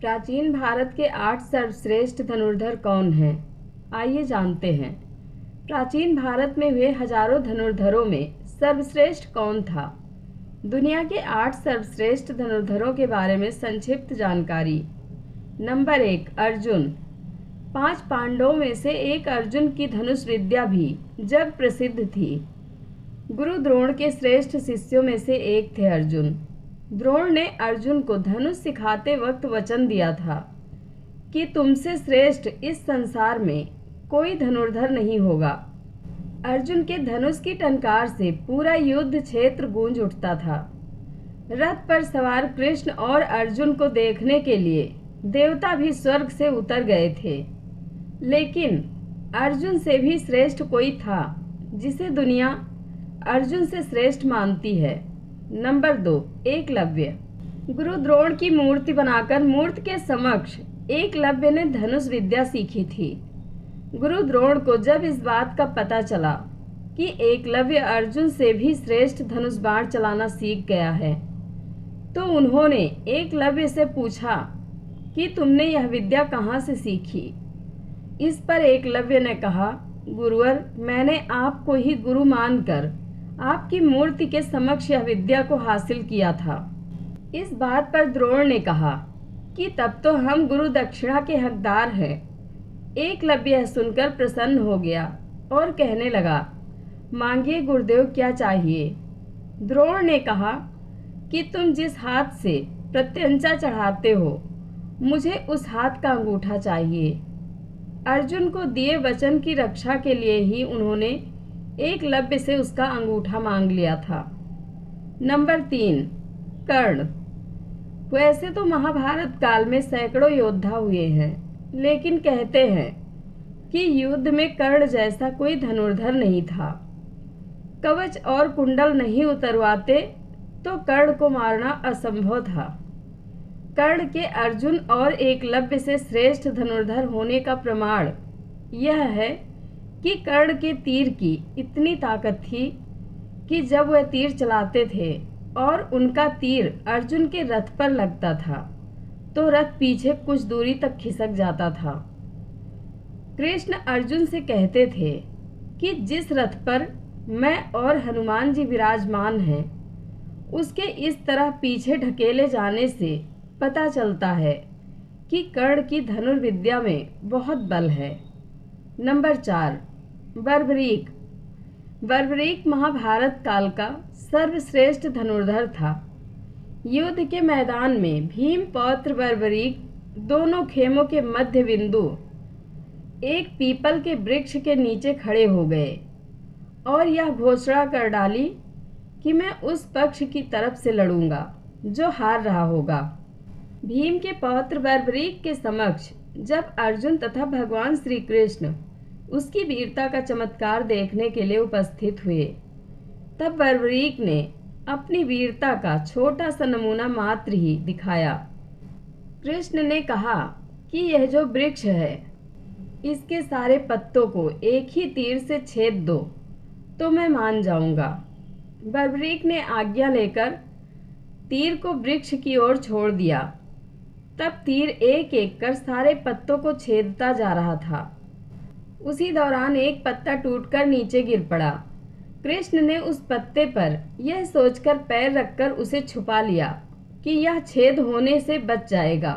प्राचीन भारत के 8 सर्वश्रेष्ठ धनुर्धर कौन हैं? आइए जानते हैं। प्राचीन भारत में हुए हजारों धनुर्धरों में सर्वश्रेष्ठ कौन था? दुनिया के 8 सर्वश्रेष्ठ धनुर्धरों के बारे में संक्षिप्त जानकारी। नंबर 1, अर्जुन। 5 पांडवों में से एक अर्जुन की धनुष विद्या भी जग प्रसिद्ध थी। गुरु द्रोण के श्रेष्ठ शिष्यों में से एक थे अर्जुन। द्रोण ने अर्जुन को धनुष सिखाते वक्त वचन दिया था कि तुमसे श्रेष्ठ इस संसार में कोई धनुर्धर नहीं होगा। अर्जुन के धनुष की टंकार से पूरा युद्ध क्षेत्र गूंज उठता था। रथ पर सवार कृष्ण और अर्जुन को देखने के लिए देवता भी स्वर्ग से उतर गए थे, लेकिन अर्जुन से भी श्रेष्ठ कोई था जिसे दुनिया अर्जुन से श्रेष्ठ मानती है। नंबर 2, एकलव्य। गुरु द्रोण की मूर्ति बनाकर मूर्ति के समक्ष एकलव्य ने धनुष विद्या सीखी थी। गुरु द्रोण को जब इस बात का पता चला कि एकलव्य अर्जुन से भी श्रेष्ठ धनुष बाण चलाना सीख गया है, तो उन्होंने एकलव्य से पूछा कि तुमने यह विद्या कहाँ से सीखी? इस पर एकलव्य ने कहा, गुरुवर, मैंने आपको ही गुरु मानकर आपकी मूर्ति के समक्ष यह विद्या को हासिल किया था। इस बात पर द्रोण ने कहा कि तब तो हम गुरु दक्षिणा के हकदार हैं। एकलव्य यह सुनकर प्रसन्न हो गया और कहने लगा, मांगिए गुरुदेव, क्या चाहिए? द्रोण ने कहा कि तुम जिस हाथ से प्रत्यंचा चढ़ाते हो, मुझे उस हाथ का अंगूठा चाहिए। अर्जुन को दिए वचन की रक्षा के लिए ही उन्होंने एकलव्य से उसका अंगूठा मांग लिया था। नंबर 3, कर्ण। वैसे तो महाभारत काल में सैकड़ों योद्धा हुए हैं, लेकिन कहते हैं कि युद्ध में कर्ण जैसा कोई धनुर्धर नहीं था। कवच और कुंडल नहीं उतरवाते तो कर्ण को मारना असंभव था। कर्ण के अर्जुन और एकलव्य से श्रेष्ठ धनुर्धर होने का प्रमाण यह है कि कर्ण के तीर की इतनी ताकत थी कि जब वह तीर चलाते थे और उनका तीर अर्जुन के रथ पर लगता था तो रथ पीछे कुछ दूरी तक खिसक जाता था। कृष्ण अर्जुन से कहते थे कि जिस रथ पर मैं और हनुमान जी विराजमान हैं, उसके इस तरह पीछे ढकेले जाने से पता चलता है कि कर्ण की धनुर्विद्या में बहुत बल है। नंबर 4, बर्बरीक। बर्बरीक महाभारत काल का सर्वश्रेष्ठ धनुर्धर था। युद्ध के मैदान में भीम पौत्र बर्बरीक दोनों खेमों के मध्य बिंदु एक पीपल के वृक्ष के नीचे खड़े हो गए और यह घोषणा कर डाली कि मैं उस पक्ष की तरफ से लड़ूंगा जो हार रहा होगा। भीम के पौत्र बर्बरीक के समक्ष जब अर्जुन तथा भगवान श्री कृष्ण उसकी वीरता का चमत्कार देखने के लिए उपस्थित हुए, तब बर्बरीक ने अपनी वीरता का छोटा सा नमूना मात्र ही दिखाया। कृष्ण ने कहा कि यह जो वृक्ष है, इसके सारे पत्तों को एक ही तीर से छेद दो तो मैं मान जाऊंगा। बर्बरीक ने आज्ञा लेकर तीर को वृक्ष की ओर छोड़ दिया। तब तीर एक एक कर सारे पत्तों को छेदता जा रहा था। उसी दौरान एक पत्ता टूटकर नीचे गिर पड़ा। कृष्ण ने उस पत्ते पर यह सोचकर पैर रखकर उसे छुपा लिया कि यह छेद होने से बच जाएगा,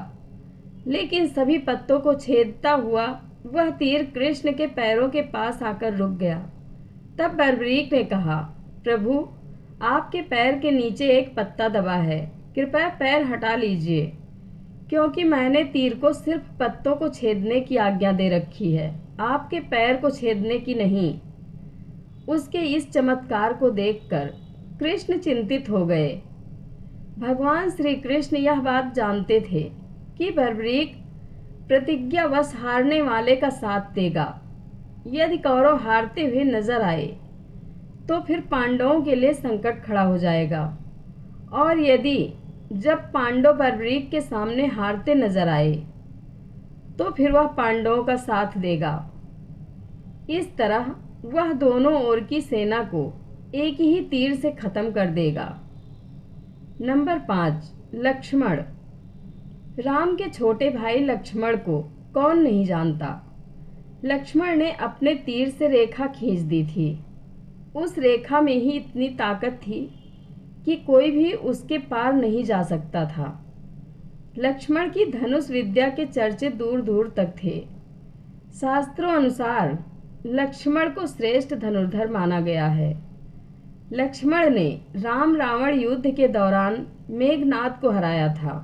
लेकिन सभी पत्तों को छेदता हुआ वह तीर कृष्ण के पैरों के पास आकर रुक गया। तब बर्बरीक ने कहा, प्रभु, आपके पैर के नीचे एक पत्ता दबा है, कृपया पैर हटा लीजिए, क्योंकि मैंने तीर को सिर्फ पत्तों को छेदने की आज्ञा दे रखी है, आपके पैर को छेदने की नहीं। उसके इस चमत्कार को देखकर कृष्ण चिंतित हो गए। भगवान श्री कृष्ण यह बात जानते थे कि बर्बरीक प्रतिज्ञावश हारने वाले का साथ देगा। यदि कौरव हारते हुए नजर आए तो फिर पांडवों के लिए संकट खड़ा हो जाएगा, और यदि जब पांडव बर्बरीक के सामने हारते नजर आए तो फिर वह पांडवों का साथ देगा। इस तरह वह दोनों ओर की सेना को एक ही तीर से खत्म कर देगा। नंबर 5, लक्ष्मण। राम के छोटे भाई लक्ष्मण को कौन नहीं जानता। लक्ष्मण ने अपने तीर से रेखा खींच दी थी। उस रेखा में ही इतनी ताकत थी कि कोई भी उसके पार नहीं जा सकता था। लक्ष्मण की धनुष विद्या के चर्चे दूर दूर तक थे। शास्त्रों अनुसार लक्ष्मण को श्रेष्ठ धनुर्धर माना गया है। लक्ष्मण ने राम रावण युद्ध के दौरान मेघनाद को हराया था,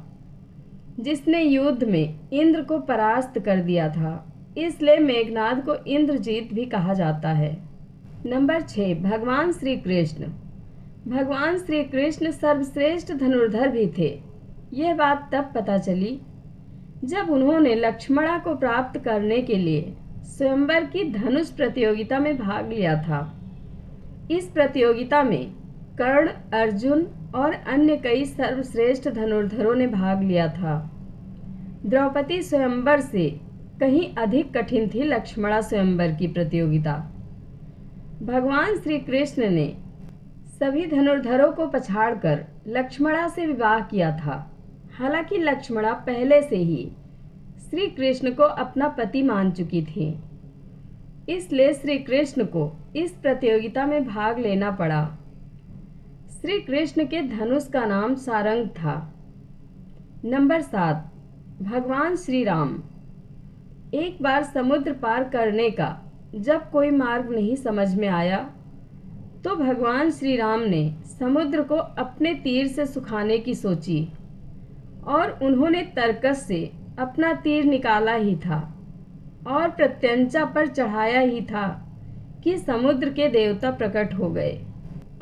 जिसने युद्ध में इंद्र को परास्त कर दिया था। इसलिए मेघनाद को इंद्रजीत भी कहा जाता है। नंबर 6, भगवान श्री कृष्ण। भगवान श्री कृष्ण सर्वश्रेष्ठ धनुर्धर भी थे। यह बात तब पता चली जब उन्होंने लक्ष्मणा को प्राप्त करने के लिए स्वयंवर की धनुष प्रतियोगिता में भाग लिया था। इस प्रतियोगिता में कर्ण, अर्जुन और अन्य कई सर्वश्रेष्ठ धनुर्धरों ने भाग लिया था। द्रौपदी स्वयंवर से कहीं अधिक कठिन थी लक्ष्मणा स्वयंवर की प्रतियोगिता। भगवान श्री कृष्ण ने सभी धनुर्धरों को पछाड़कर लक्ष्मणा से विवाह किया था। हालांकि लक्ष्मणा पहले से ही श्री कृष्ण को अपना पति मान चुकी थी, इसलिए श्री कृष्ण को इस प्रतियोगिता में भाग लेना पड़ा। श्री कृष्ण के धनुष का नाम सारंग था। नंबर 7, भगवान श्री राम। एक बार समुद्र पार करने का जब कोई मार्ग नहीं समझ में आया तो भगवान श्री राम ने समुद्र को अपने तीर से सुखाने की सोची और उन्होंने तरकस से अपना तीर निकाला ही था और प्रत्यंचा पर चढ़ाया ही था कि समुद्र के देवता प्रकट हो गए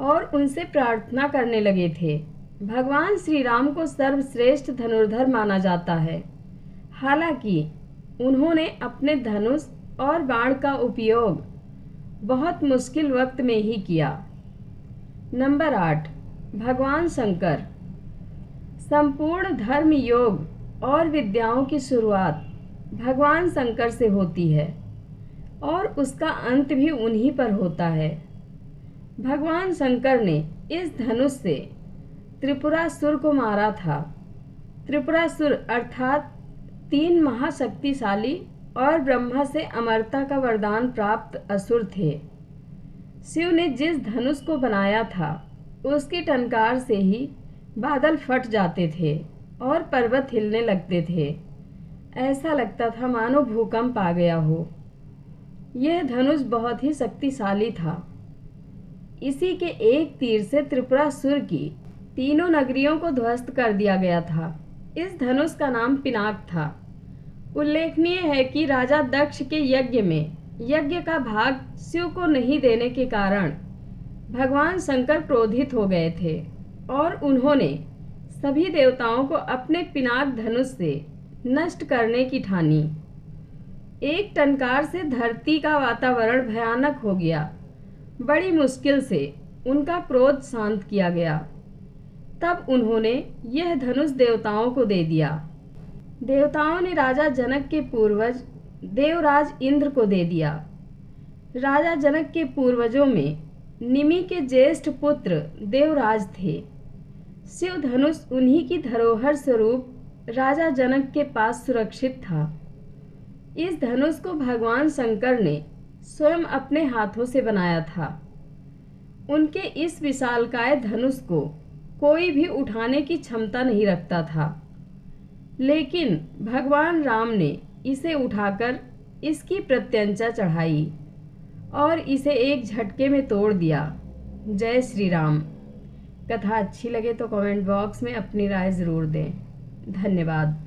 और उनसे प्रार्थना करने लगे थे। भगवान श्री राम को सर्वश्रेष्ठ धनुर्धर माना जाता है। हालांकि उन्होंने अपने धनुष और बाण का उपयोग बहुत मुश्किल वक्त में ही किया। नंबर 8, भगवान शंकर। संपूर्ण धर्म, योग और विद्याओं की शुरुआत भगवान शंकर से होती है और उसका अंत भी उन्हीं पर होता है। भगवान शंकर ने इस धनुष से त्रिपुरासुर को मारा था। त्रिपुरासुर अर्थात 3 महाशक्तिशाली और ब्रह्मा से अमरता का वरदान प्राप्त असुर थे। शिव ने जिस धनुष को बनाया था उसकी टंकार से ही बादल फट जाते थे और पर्वत हिलने लगते थे। ऐसा लगता था मानो भूकंप आ गया हो। यह धनुष बहुत ही शक्तिशाली था। इसी के एक तीर से त्रिपुरासुर की 3 नगरियों को ध्वस्त कर दिया गया था। इस धनुष का नाम पिनाक था। उल्लेखनीय है कि राजा दक्ष के यज्ञ में यज्ञ का भाग शिव को नहीं देने के कारण भगवान शंकर क्रोधित हो गए थे और उन्होंने सभी देवताओं को अपने पिनाक धनुष से नष्ट करने की ठानी। एक टंकार से धरती का वातावरण भयानक हो गया। बड़ी मुश्किल से उनका क्रोध शांत किया गया। तब उन्होंने यह धनुष देवताओं को दे दिया। देवताओं ने राजा जनक के पूर्वज देवराज इंद्र को दे दिया। राजा जनक के पूर्वजों में निमि के ज्येष्ठ पुत्र देवराज थे। शिव धनुष उन्हीं की धरोहर स्वरूप राजा जनक के पास सुरक्षित था। इस धनुष को भगवान शंकर ने स्वयं अपने हाथों से बनाया था। उनके इस विशालकाय धनुष को कोई भी उठाने की क्षमता नहीं रखता था, लेकिन भगवान राम ने इसे उठाकर इसकी प्रत्यंचा चढ़ाई और इसे एक झटके में तोड़ दिया। जय श्री राम। कथा अच्छी लगे तो कमेंट बॉक्स में अपनी राय ज़रूर दें। धन्यवाद।